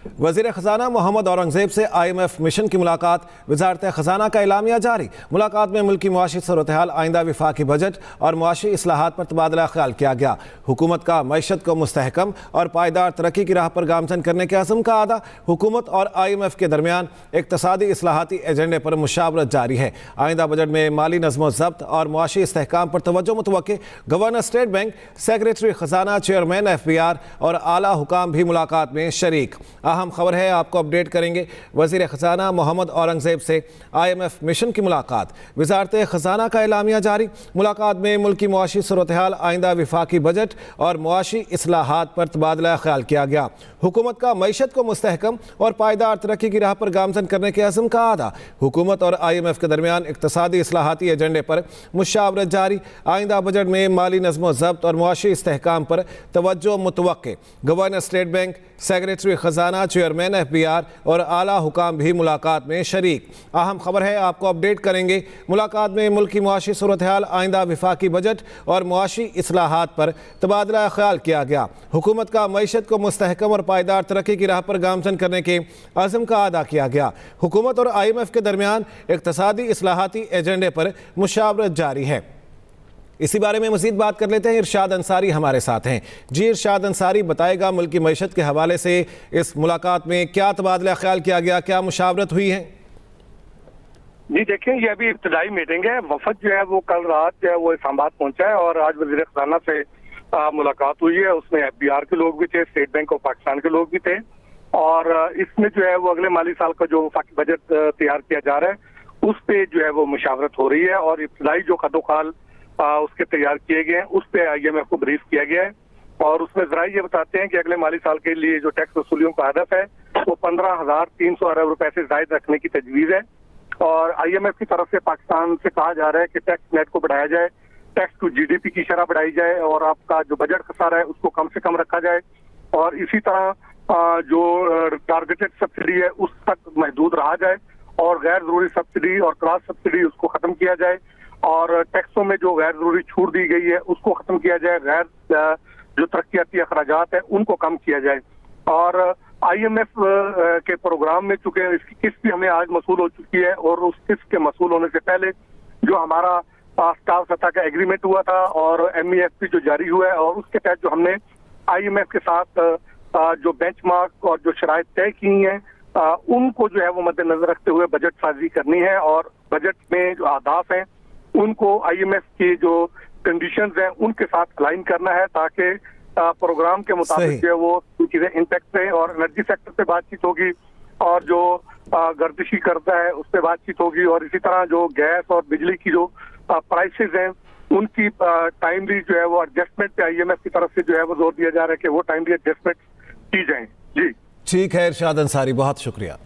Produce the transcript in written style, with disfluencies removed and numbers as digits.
वज़ीर ख़ज़ाना मोहम्मद औरंगज़ेब से IMF mission की मुलाकात। वज़ारत ख़ज़ाना का एलामिया जारी। मुलाकात में मुल्क की मुआशी सूरत-ए-हाल, आइंदा वफाकी बजट और मुआशी इस्लाहात पर तबादला ख्याल किया गया। हुकूमत का मईशत को मुस्तहकम और पायदार तरक्की की राह पर गामजन करने के अज़्म का अदा। हुकूमत और IMF के दरमियान इक़्तिसादी इस्लाहाती एजेंडे पर मुशावरत जारी है। आइंदा बजट में माली नज़्म ज़ब्त और मुआशी इस्तेहकाम पर तवज्जो मुतवक्के। गवर्नर स्टेट बैंक, सेक्रेटरी ख़ज़ाना, चेयरमैन FBR और आला हुकाम भी मुलाकात में शरीक। अहम खबर है, आपको अपडेट करेंगे। वज़ीर ख़ज़ाना मोहम्मद औरंगज़ेब से IMF मिशन की मुलाकात। वज़ारत ख़ज़ाना का एलामिया जारी। मुलाकात में मुल्क की मुआशी सूरत-ए-हाल, आइंदा वफाकी बजट और मुआशी इस्लाहात पर तबादला ख्याल किया गया। हुकूमत का मईशत को मुस्तहकम और पायदार तरक्की की राह पर गामजन करने के अज़्म का अदा। हुकूमत और IMF के दरमियान इक़्तिसादी इस्लाहाती एजेंडे पर मुशावरत जारी। आइंदा बजट में माली नज़्म ज़ब्त और मुआशी इस्तेहकाम पर तवज्जो मुतवक्के। गवर्नर स्टेट बैंक, सेक्रेटरी ख़ज़ाना, चेयरमैन FBR और आला हुकाम भी मुलाकात में शरीक। अहम खबर है, आपको अपडेट करेंगे। मुलाकात में मुल्क की मुआशी सूरत-ए-हाल, आइंदा वफाकी बजट और मुआशी इस्लाहात पर तबादला ख्याल किया गया। हुकूमत का मईशत को मुस्तहकम और पायदार तरक्की की राह पर गामजन करने के अज़्म का अदा किया गया। हुकूमत और IMF के दरमियान इक़्तिसादी इस्लाहाती एजेंडे पर मुशावरत जारी है। इसी बारे में मज़ीद बात कर लेते हैं। इरशाद अंसारी हमारे साथ हैं। जी इरशाद अंसारी, बताएगा मुल्क की मईशत के हवाले से इस मुलाकात में क्या तबादला ख्याल किया गया, क्या मुशावरत हुई है? जी देखिए, ये अभी इब्तदाई मीटिंग है। वफद जो है वो कल रात जो है वो इस्लामाबाद पहुंचा है और आज वज़ीर ख़ज़ाना से मुलाकात हुई है। उसमें FBR के लोग भी थे, स्टेट बैंक ऑफ पाकिस्तान के लोग भी थे और इसमें जो है वो अगले माली साल का जो वफाकी बजट तैयार किया जा रहा है उस पे जो है वो मुशावरत हो रही है और इब्तदाई जो खदोखाल उसके तैयार किए गए हैं उस पे IMF को ब्रीफ किया गया है और उसमें जरा ये बताते हैं कि अगले माली साल के लिए जो टैक्स वसूलियों का हदफ है वो 15,300 अरब रुपए से जायद रखने की तजवीज़ है और IMF की तरफ से पाकिस्तान से कहा जा रहा है कि टैक्स नेट को बढ़ाया जाए, टैक्स टू GDP की शरह बढ़ाई जाए और आपका जो बजट खसारा है उसको कम से कम रखा जाए और इसी तरह जो टारगेटेड सब्सिडी है उस तक महदूद रहा जाए और गैर जरूरी सब्सिडी और क्रॉस सब्सिडी उसको खत्म किया जाए और टैक्सों में जो गैर जरूरी छूट दी गई है उसको खत्म किया जाए, गैर जो तरक्याती अखराजात है उनको कम किया जाए और IMF के प्रोग्राम में चूंकि इसकी किस्त भी हमें आज मसूल हो चुकी है और उस किस्त के मसूल होने से पहले जो हमारा स्टाफ सतह का एग्रीमेंट हुआ था और MEFP जो जारी हुआ है और उसके तहत जो हमने IMF के साथ जो बेंचमार्क और जो शराइत तय की हैं उनको जो है वो मद्देनजर रखते हुए बजट साजी करनी है और बजट में जो अहदाफ हैं उनको IMF की जो कंडीशंस हैं उनके साथ अलाइन करना है ताकि प्रोग्राम के मुताबिक जो है वो चीजें इंपैक्ट रहे और एनर्जी सेक्टर पे बातचीत होगी और जो गर्दिशी कर्जा है उस पर बातचीत होगी और इसी तरह जो गैस और बिजली की जो प्राइसेस हैं उनकी टाइमली जो है वो एडजस्टमेंट पे IMF की तरफ से जो है वो जोर दिया जा रहा है कि वो टाइमली एडजस्टमेंट की जाए। जी ठीक है इरशाद अंसारी, बहुत शुक्रिया।